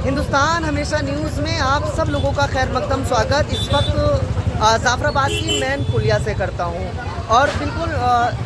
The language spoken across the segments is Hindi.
हिंदुस्तान हमेशा न्यूज़ में आप सब लोगों का खैर मकदम स्वागत। इस वक्त जाफराबाद की मेन पुलिया से करता हूँ और बिल्कुल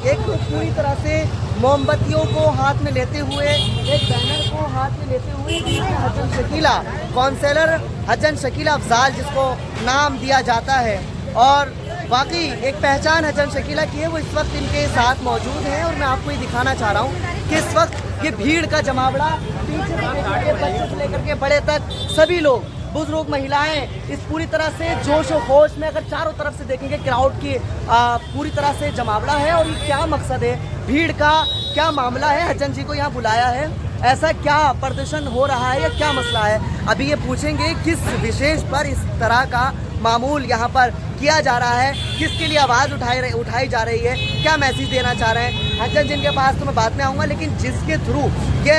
एक पूरी तरह से मोमबत्तियों को हाथ में लेते हुए, एक बैनर को हाथ में लेते हुए हजन शकीला, काउंसलर हजन शकीला अफजाल जिसको नाम दिया जाता है और वाकई एक पहचान हजन शकीला की है, वो इस वक्त इनके साथ मौजूद हैं। और मैं आपको ये दिखाना चाह रहा हूँ कि इस वक्त ये भीड़ का जमावड़ा पीछे से लेकर के बच्चे से लेकर के बड़े तक सभी लोग, बुजुर्ग, महिलाएं इस पूरी तरह से जोश और होश में, अगर चारों तरफ से देखेंगे क्राउड की पूरी तरह से जमावड़ा है। और ये क्या मकसद है, भीड़ का क्या मामला है, हजन जी को यहाँ बुलाया है, ऐसा क्या प्रदर्शन हो रहा है या क्या मसला है, अभी ये पूछेंगे। किस विशेष पर इस तरह का मामूल यहाँ पर किया जा रहा है, किसके लिए आवाज़ उठाई जा रही है, क्या मैसेज देना चाह रहे हैं हजन जिनके पास, तो मैं बाद में आऊँगा। लेकिन जिसके थ्रू ये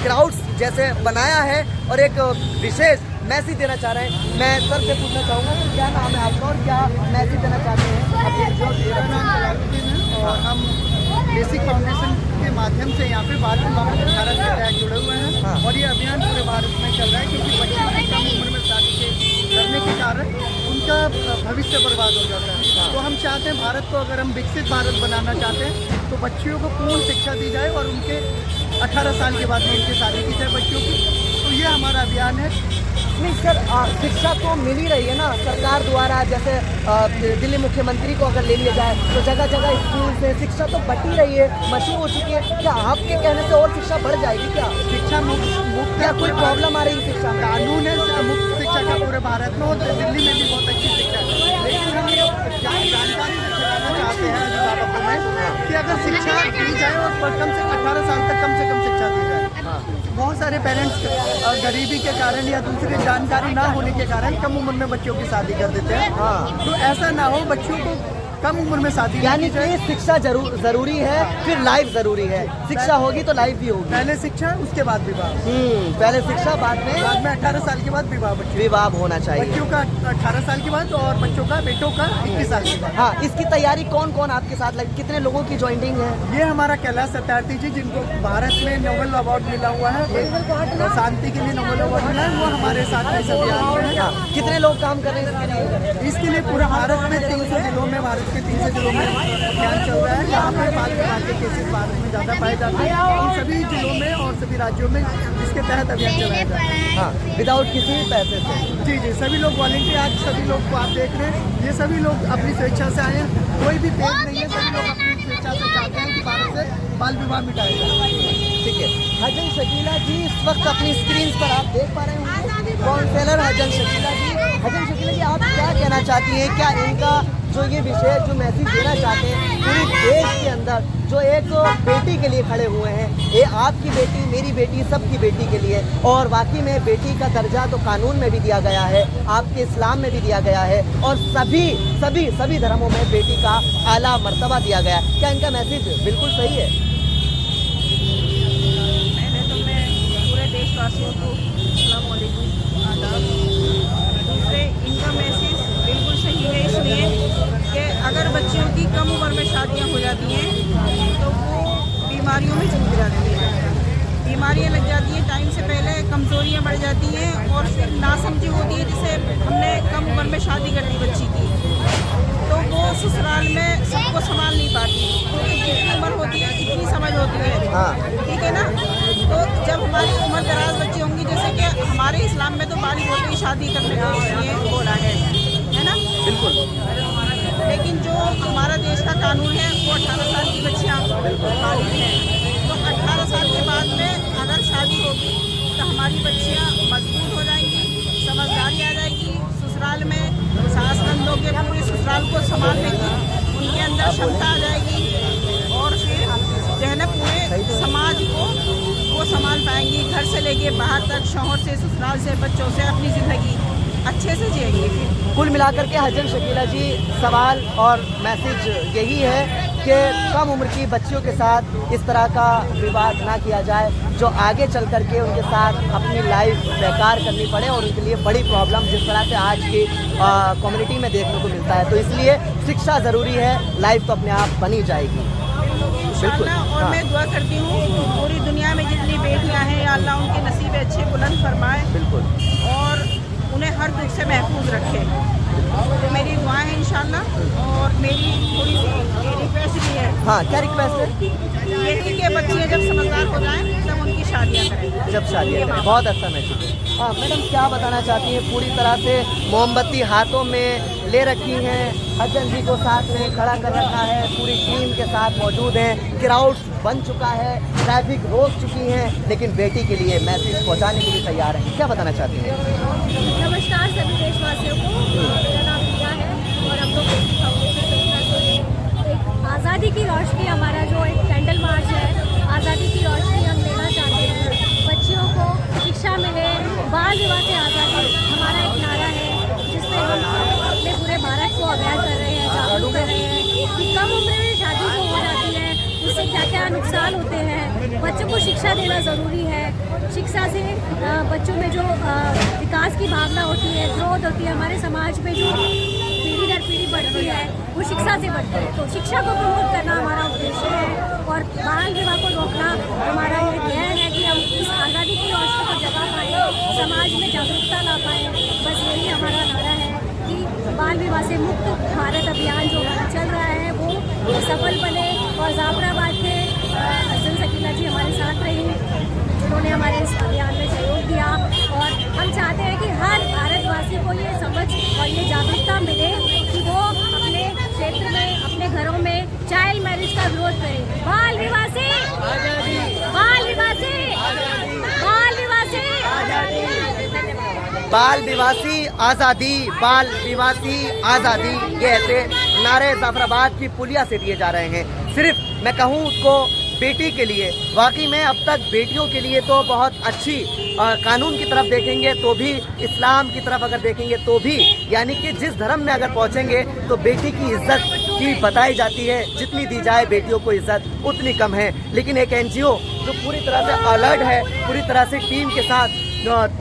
क्राउड्स जैसे बनाया है और एक विशेष मैसेज देना चाह रहे हैं, मैं सर से पूछना चाहूँगा कि क्या नाम है आपका और क्या मैसेज देना चाहते हैं। और हम बेसिक फाउंडेशन के माध्यम से यहाँ पे बाल विवाह के 18 के तहत जुड़े हुए हैं। हाँ। और ये अभियान पूरे भारत में चल रहा है क्योंकि बच्चों की कम उम्र में शादी करने के कारण उनका भविष्य बर्बाद हो जाता है। हाँ। तो हम चाहते हैं भारत को, अगर हम विकसित भारत बनाना चाहते हैं तो बच्चियों को पूर्ण शिक्षा दी जाए और उनके 18 साल के बाद में उनकी शादी की जाए बच्चों की। तो ये हमारा अभियान है। नहीं सर, शिक्षा तो मिल ही रही है ना सरकार द्वारा, जैसे दिल्ली मुख्यमंत्री को अगर ले लिया जाए तो जगह जगह स्कूल से शिक्षा तो बढ़ ही रही है, मशहूर हो चुकी है। क्या आपके कहने से और शिक्षा बढ़ जाएगी क्या? शिक्षा मुक्त क्या कोई प्रॉब्लम आ रही है शिक्षा में? कानून है मुक्त शिक्षा का पूरे भारत में, और दिल्ली में भी बहुत अच्छी शिक्षा है। लेकिन हम ये जानकारी दिलाना चाहते हैं अभिभावकों में कि अगर शिक्षा दी जाए और कम से 18 साल तक कम से कम शिक्षा दी जाए। बहुत सारे पेरेंट्स गरीबी के कारण या दूसरी जानकारी ना होने के कारण कम उम्र में बच्चों की शादी कर देते हैं। हाँ। तो ऐसा ना हो, बच्चों को कम उम्र में शादी यानी कि शिक्षा जरूरी है, फिर लाइफ जरूरी है। शिक्षा होगी तो लाइफ भी होगी। पहले शिक्षा उसके बाद विवाह। पहले शिक्षा बाद में 18 साल के बाद विवाह। विवाह होना चाहिए बच्चों का 18 साल के बाद और बच्चों का, बेटों का 21 साल के बाद। हाँ, इसकी तैयारी कौन कौन आपके साथ लगे, कितने लोगों की ज्वाइनिंग है? ये हमारा कैलाश सत्यार्थी जी, जिनको भारत में नोबेल अवार्ड मिला हुआ है, शांति के लिए नोबेल अवार्ड मिला है, वो हमारे साथ इस अभियान में है। कितने लोग काम कर रहे हैं इसके लिए पूरे भारत में 300 जिलों में, भारत के 300 जिलों में अभियान चल रहा है। यहाँ पे बाल विवाह के केसेस भारत में ज़्यादा पाए जाते हैं। उन सभी जिलों में और सभी राज्यों में इसके तहत अभियान चलाया जाता है। हाँ, विदाउट किसी भी पैसे से। जी जी, सभी लोग वॉलंटियर, आज सभी लोग को आप देख रहे हैं, ये सभी लोग अपनी स्वेच्छा से आए हैं, कोई भी पेड नहीं है, सभी लोग अपनी स्वेच्छा से चाहते हैं कि भारत से बाल विवाह मिटाया जाए। ठीक है, हजन शकीला जी इस वक्त अपनी स्क्रीन पर आप देख पा रहे होंगे, काउंसलर हजन शकीला जी। हजन शकीला जी, आप क्या कहना चाहती हैं, क्या इनका जो ये विषय जो मैसेज देना चाहते हैं पूरे देश के अंदर, जो एक बेटी के लिए खड़े हुए हैं, ये आपकी बेटी, मेरी बेटी, सबकी बेटी के लिए, और वाकई में बेटी का दर्जा तो कानून में भी दिया गया है, आपके इस्लाम में भी दिया गया है, और सभी धर्मों में बेटी का आला मर्तबा दिया गया है। क्या इनका मैसेज बिल्कुल सही है? पहले तो मैं पूरे देशवासियों को अस्सलाम वालेकुम, आदाब। दूसरे, इनका मैसेज बिल्कुल सही है, इसलिए कि अगर बच्चियों की कम उम्र में शादियां हो जाती हैं तो वो बीमारियों में जूझ जाती हैं, बीमारियां लग जाती हैं टाइम से पहले, कमज़ोरियां बढ़ जाती हैं और फिर नासमझी होती है। जैसे हमने कम उम्र में शादी कर दी बच्ची की तो वो ससुराल में सबको संभाल नहीं पाती, क्योंकि जितनी उम्र होती है इतनी समझ होती है। हाँ। ठीक है ना। तो जब हमारी उम्र दराज बच्ची होंगी, जैसे कि हमारे इस्लाम में तो बालिग होते ही शादी करने को इसलिए बोला है ना। बिल्कुल। लेकिन जो हमारा देश का कानून है वो 18 साल की बच्चियाँ बालिग हैं। तो 18 साल के बाद में अगर शादी होगी तो हमारी बच्चियाँ मजबूत हो जाएंगी, समझदारी आ जाएगी, ससुराल में सास नंदों के पूरे ससुराल को संभाल लेंगी, उनके अंदर क्षमता आ जाएगी और फिर जो है ना पूरे समाज को वो संभाल पाएंगी, घर से लेके बाहर तक, शौहर से, ससुराल से, बच्चों से अपनी ज़िंदगी अच्छे से जिएंगे। कुल मिलाकर के हजन शकीला जी, सवाल और मैसेज यही है कि कम उम्र की बच्चियों के साथ इस तरह का विवाद ना किया जाए, जो आगे चल कर के उनके साथ अपनी लाइफ बेकार करनी पड़े और उनके लिए बड़ी प्रॉब्लम जिस तरह से आज की कम्युनिटी में देखने को मिलता है। तो इसलिए शिक्षा ज़रूरी है, लाइफ तो अपने आप बनी जाएगी। बिल्कुल। और मैं दुआ करती हूँ पूरी दुनिया में जितनी बेटियाँ हैं, अल्लाह उनके नसीब अच्छे बुलंद फरमाए बिल्कुल। और उन्हें हर दुख से महफूज रखे। तो मेरी दुआ है इंशाल्लाह। और मेरी थोड़ी सी रिक्वेस्ट भी है। हाँ, क्या रिक्वेस्ट है? यही कि बच्चियाँ जब समझदार हो जाएं तब उनकी शादियाँ करें। जब शादियाँ करें। बहुत अच्छा मैसेज है। हाँ मैडम, क्या बताना चाहती हैं? पूरी तरह से मोमबत्ती हाथों में ले रखी हैं, हसन जी को साथ में खड़ा कर रखा है, पूरी टीम के साथ मौजूद हैं, क्राउड बन चुका है, ट्रैफिक रोक चुकी हैं, लेकिन बेटी के लिए मैसेज पहुंचाने के लिए तैयार हैं। क्या बताना चाहती हैं? नमस्कार सभी देशवासियों को। मेरा नाम प्रिया है और हम लोग बेटी फाउंडेशन की तरफ से एक आज़ादी की रोशनी, हमारा जो एक कैंडल मार्च है, आज़ादी की रोशनी हम लेना चाहते हैं। बच्चियों को शिक्षा मिले, बाल विवाह से आज़ादी हमारा एक नारा है, जिसमें हम अपने पूरे भारत को अवेयर कर रहे हैं, जागरूक कर रहे हैं कि कम उम्र में शादी जो हो जाती है उससे क्या क्या नुकसान होते हैं। बच्चों को शिक्षा देना ज़रूरी है। शिक्षा से बच्चों में जो विकास की भावना होती है, ग्रोथ होती है, हमारे समाज में जो पीढ़ी दर पीढ़ी बढ़ती है वो शिक्षा से बढ़ती है। तो शिक्षा को प्रमोट करना हमारा उद्देश्य है और बाल विवाह को रोकना हमारा ये ध्येय है कि हम इस आज़ादी की रोशनी को जगा पाएँ, समाज में जागरूकता ला पाएँ। बस यही हमारा नारा है कि बाल विवाह से मुक्त भारत अभियान जो हमारा चल रहा है वो सफल बने। और जाफराबाद के अफजल शकीला जी हमारे साथ रही, जिन्होंने हमारे इस अभियान में सहयोग दिया। और हम चाहते हैं कि हर भारतवासी को ये समझ और ये जागरूकता मिले कि वो अपने क्षेत्र में, अपने घरों में चाइल्ड मैरिज का विरोध करें। बाल विवाह से बाल विवाह से बाल विवाह से बाल विवासी आज़ादी, बाल विवासी आज़ादी, ये ऐसे नारे जाफराबाद की पुलिया से दिए जा रहे हैं। सिर्फ मैं कहूँ उसको बेटी के लिए, वाकई में अब तक बेटियों के लिए तो बहुत अच्छी कानून की तरफ देखेंगे तो भी, इस्लाम की तरफ अगर देखेंगे तो भी, यानी कि जिस धर्म में अगर पहुँचेंगे तो बेटी की इज्जत की बताई जाती है, जितनी दी जाए बेटियों को इज्जत उतनी कम है। लेकिन एक NGO जो पूरी तरह से अलर्ट है, पूरी तरह से टीम के साथ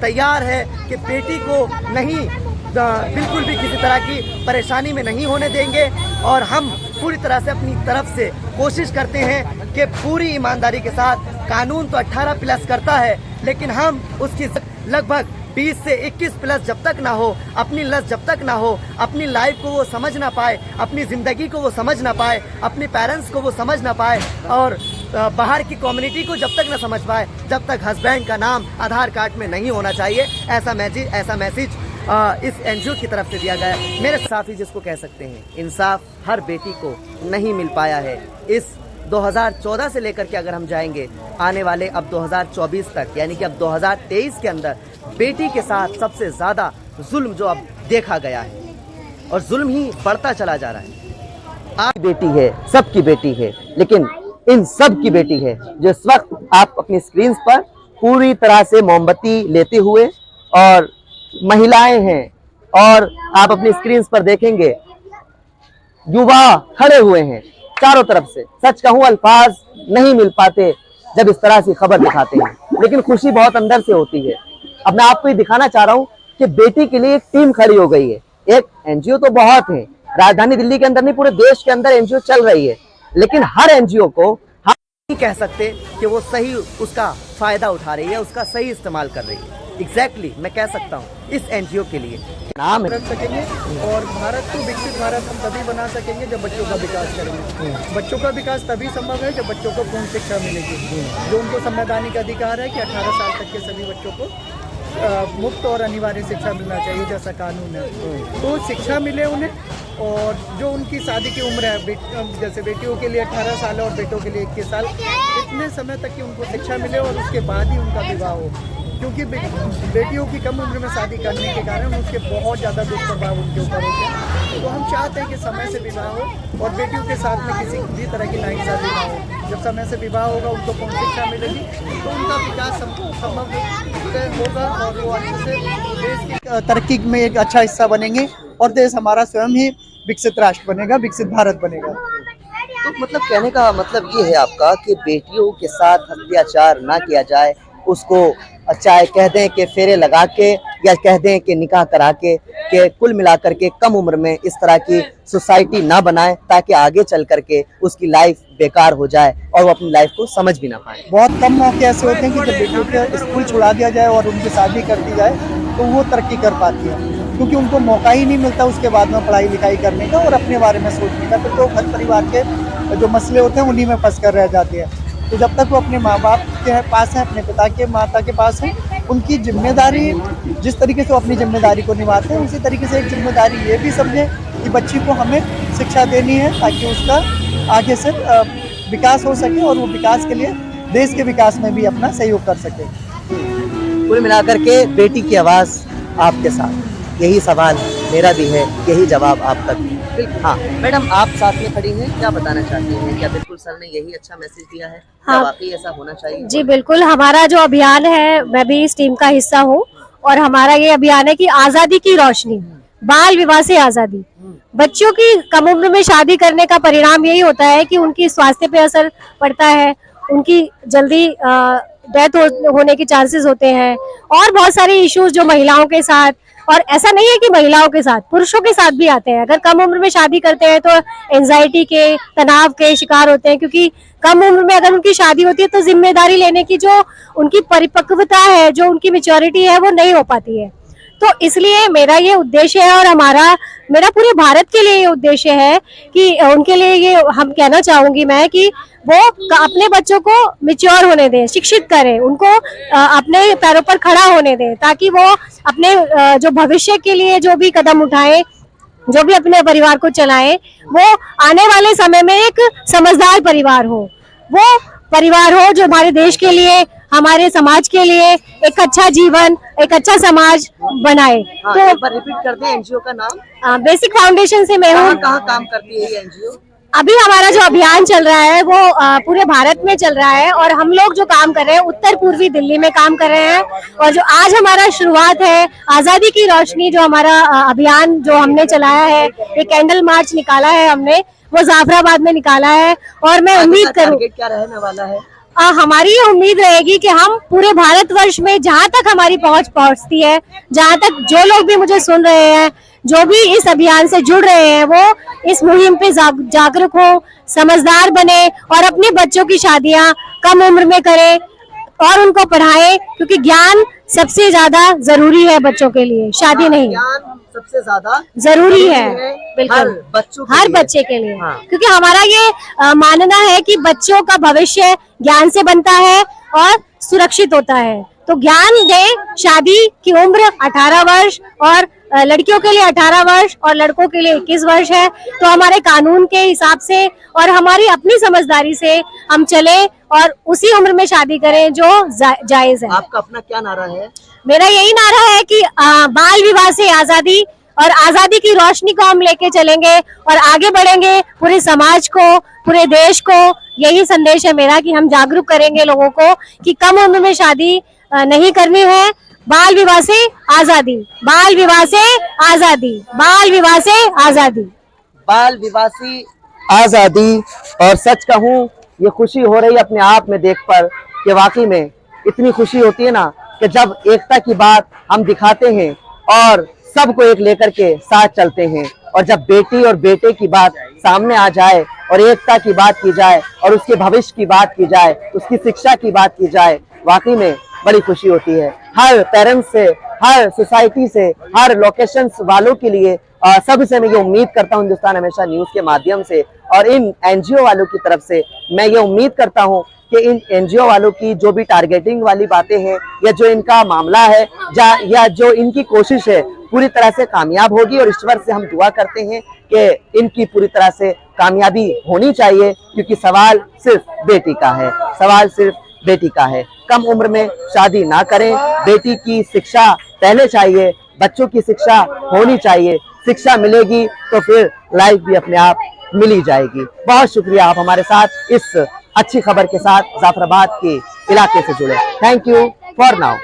तैयार है कि बेटी को नहीं, बिल्कुल भी किसी तरह की परेशानी में नहीं होने देंगे। और हम पूरी तरह से अपनी तरफ से कोशिश करते हैं कि पूरी ईमानदारी के साथ, कानून तो 18 प्लस करता है, लेकिन हम उसकी लगभग 20 से 21 प्लस जब तक ना हो, अपनी लस जब तक ना हो, अपनी लाइफ को वो समझ ना पाए, अपनी ज़िंदगी को वो समझ ना पाए, अपने पेरेंट्स को वो समझ ना पाए, और बाहर की कम्युनिटी को जब तक ना समझ पाए, जब तक हस्बैंड का नाम आधार कार्ड में नहीं होना चाहिए। ऐसा मैसेज इस NGO की तरफ से दिया गया है। मेरे साथी जिसको कह सकते हैं, इंसाफ हर बेटी को नहीं मिल पाया है। इस 2014 से लेकर के अगर हम जाएंगे आने वाले अब 2024 तक, यानी कि अब 2023 के अंदर बेटी के साथ सबसे ज़्यादा जुल्म जो अब देखा गया है, और जुल्म ही बढ़ता चला जा रहा है। आपकी बेटी है, सबकी बेटी है, लेकिन इन सब की बेटी है जो इस वक्त आप अपनी स्क्रीन पर पूरी तरह से मोमबत्ती लेते हुए, और महिलाएं हैं, और आप अपनी स्क्रीन पर देखेंगे युवा खड़े हुए हैं चारों तरफ से। सच कहूं, अल्फाज नहीं मिल पाते जब इस तरह से खबर दिखाते हैं, लेकिन खुशी बहुत अंदर से होती है। अब मैं आपको ये दिखाना चाह रहा हूं कि बेटी के लिए एक टीम खड़ी हो गई है। एक NGO तो बहुत है, राजधानी दिल्ली के अंदर नहीं, पूरे देश के अंदर NGO चल रही है, लेकिन हर NGO को हम नहीं कह सकते कि वो सही उसका फायदा उठा रही है, उसका सही इस्तेमाल कर रही है। एग्जैक्टली मैं कह सकता हूँ इस NGO के लिए नाम रख सकेंगे। और भारत को विकसित भारत हम तभी बना सकेंगे जब बच्चों का विकास करेंगे। बच्चों का विकास तभी संभव है जब बच्चों को पूर्ण शिक्षा मिलेगी, जो उनको संवैधानिक अधिकार है कि 18 साल तक के सभी बच्चों को मुफ्त और अनिवार्य शिक्षा मिलना चाहिए, जैसा कानून है। तो शिक्षा मिले उन्हें, और जो उनकी शादी की उम्र है, जैसे बेटियों के लिए 18 साल और बेटों के लिए 21 साल, इतने समय तक कि उनको शिक्षा मिले और उसके बाद ही उनका विवाह हो। क्योंकि बेटियों की कम उम्र में शादी करने के कारण उसके बहुत ज़्यादा दुष्प्रभाव उनके ऊपर होते हैं। तो हम चाहते हैं कि समय से विवाह हो और बेटियों के साथ में किसी भी तरह की नाइंसाफ़ी ना हो। जब समय से विवाह होगा, उनको पूर्ण शिक्षा मिलेगी, तो उनका विकास संभव होगा और वो अच्छे से देश की तरक्की में एक अच्छा हिस्सा बनेंगे, और देश हमारा स्वयं ही विकसित राष्ट्र बनेगा, विकसित भारत बनेगा। तो मतलब कहने का मतलब ये है आपका कि बेटियों के साथ अत्याचार ना किया जाए, उसको चाहे कह दें कि फेरे लगा के या कह दें कि निकाह करा के कुल मिलाकर के कम उम्र में इस तरह की सोसाइटी ना बनाए, ताकि आगे चल करके उसकी लाइफ बेकार हो जाए और वो अपनी लाइफ को समझ भी ना पाए। बहुत कम मौके ऐसे होते हैं कि जब बेटियों के स्कूल छुड़ा दिया जाए और उनकी शादी कर दी जाए तो वो तरक्की कर पाती है, क्योंकि उनको मौका ही नहीं मिलता उसके बाद में पढ़ाई लिखाई करने का और अपने बारे में सोचने का। फिर तो घर परिवार के जो मसले होते हैं उन्हीं में फंस कर रह जाते हैं। तो जब तक वो अपने माँ बाप के पास हैं, अपने पिता के माता के पास हैं, उनकी जिम्मेदारी जिस तरीके से वो अपनी जिम्मेदारी को निभाते हैं, उसी तरीके से एक जिम्मेदारी ये भी समझें कि बच्ची को हमें शिक्षा देनी है ताकि उसका आगे से विकास हो सके और वो विकास के लिए देश के विकास में भी अपना सहयोग कर सके। कुल मिलाकर के बेटी की आवाज़ आपके साथ, यही सवाल मेरा भी है, यही जवाब आप तक। बिल्कुल। हाँ मैडम, आप साथ में खड़ी हैं, क्या बताना चाहती हैं? क्या बिल्कुल सर ने यही अच्छा मैसेज दिया है? क्या वाकई ऐसा होना चाहिए? जी बिल्कुल, हमारा जो अभियान है, मैं भी इस टीम का हिस्सा हूँ और हमारा ये अभियान है कि आजादी की रोशनी, बाल विवाह से आजादी। बच्चों की कम उम्र में शादी करने का परिणाम यही होता है कि उनकी स्वास्थ्य पे असर पड़ता है, उनकी जल्दी डेथ होने के चांसेस होते हैं और बहुत सारे इश्यूज जो महिलाओं के साथ, और ऐसा नहीं है कि महिलाओं के साथ, पुरुषों के साथ भी आते हैं। अगर कम उम्र में शादी करते हैं तो एंजाइटी के, तनाव के शिकार होते हैं, क्योंकि कम उम्र में अगर उनकी शादी होती है तो जिम्मेदारी लेने की जो उनकी परिपक्वता है, जो उनकी मैच्योरिटी है, वो नहीं हो पाती है। तो इसलिए मेरा ये उद्देश्य है और मेरा पूरे भारत के लिए ये उद्देश्य है कि उनके लिए ये हम कहना चाहूंगी मैं कि वो अपने बच्चों को मैच्योर होने दें, शिक्षित करें, उनको अपने पैरों पर खड़ा होने दें, ताकि वो अपने जो भविष्य के लिए जो भी कदम उठाएं, जो भी अपने परिवार को चलाएं, वो आने वाले समय में एक समझदार परिवार हो, वो परिवार हो जो हमारे देश के लिए, हमारे समाज के लिए एक अच्छा जीवन, एक अच्छा समाज बनाए। हाँ, तो एक बार रिपीट कर दें एनजीओ का नाम। बेसिक फाउंडेशन से मैं हूँ। कहाँ काम करती है ये एनजीओ? अभी हमारा जो अभियान चल रहा है वो पूरे भारत में चल रहा है और हम लोग जो काम कर रहे हैं उत्तर पूर्वी दिल्ली में काम कर रहे हैं। और जो आज हमारा शुरुआत है आजादी की रोशनी, जो हमारा अभियान जो हमने चलाया है, एक कैंडल मार्च निकाला है हमने, वो जाफराबाद में निकाला है। और मैं उम्मीद करूँ, क्या रहने वाला है? हमारी ये उम्मीद रहेगी कि हम पूरे भारतवर्ष में जहाँ तक हमारी पहुँच पहुँचती है, जहाँ तक जो लोग भी मुझे सुन रहे हैं, जो भी इस अभियान से जुड़ रहे हैं, वो इस मुहिम पे जागरूक हो, समझदार बने और अपने बच्चों की शादियां कम उम्र में करें और उनको पढ़ाएं, क्योंकि ज्ञान सबसे ज्यादा जरूरी है बच्चों के लिए, शादी नहीं। ज्ञान सबसे ज्यादा जरूरी है बिल्कुल हर बच्चे के लिए। हाँ। क्योंकि हमारा ये मानना है कि बच्चों का भविष्य ज्ञान से बनता है और सुरक्षित होता है। तो ज्ञान दें। शादी की उम्र 18 वर्ष और लड़कियों के लिए 18 वर्ष और लड़कों के लिए 21 वर्ष है। तो हमारे कानून के हिसाब से और हमारी अपनी समझदारी से हम चले और उसी उम्र में शादी करें जो जायज है। आपका अपना क्या नारा है? मेरा यही नारा है कि बाल विवाह से आजादी और आजादी की रोशनी को हम लेके चलेंगे और आगे बढ़ेंगे। पूरे समाज को, पूरे देश को यही संदेश है मेरा कि हम जागरूक करेंगे लोगों को कि कम उम्र में शादी नहीं करनी है। बाल विवाह से आजादी, बाल विवाह से आजादी, बाल विवाह से आजादी, बाल विवाह से आजादी। और सच कहूँ ये खुशी हो रही है अपने आप में देख पर कि वाकई में इतनी खुशी होती है ना कि जब एकता की बात हम दिखाते हैं और सबको एक लेकर के साथ चलते हैं, और जब बेटी और बेटे की बात सामने आ जाए और एकता की बात की जाए और उसके भविष्य की बात की जाए, उसकी शिक्षा की बात की जाए, वाकई में बड़ी खुशी होती है। हर पेरेंट्स से, हर सोसाइटी से, हर लोकेशन वालों के लिए सबसे मैं ये उम्मीद करता हूँ हिंदुस्तान हमेशा न्यूज के माध्यम से और इन एनजीओ वालों की तरफ से मैं ये उम्मीद करता हूँ कि इन एनजीओ वालों की जो भी टारगेटिंग वाली बातें हैं या जो इनका मामला है या जो इनकी कोशिश है पूरी तरह से कामयाब होगी। और ईश्वर से हम दुआ करते हैं कि इनकी पूरी तरह से कामयाबी होनी चाहिए, क्योंकि सवाल सिर्फ बेटी का है, सवाल सिर्फ बेटी का है। कम उम्र में शादी ना करें, बेटी की शिक्षा पहले चाहिए, बच्चों की शिक्षा होनी चाहिए। शिक्षा मिलेगी तो फिर लाइफ भी अपने आप मिली जाएगी। बहुत शुक्रिया आप हमारे साथ इस अच्छी खबर के साथ जाफराबाद के इलाके से जुड़े। Thank you for now.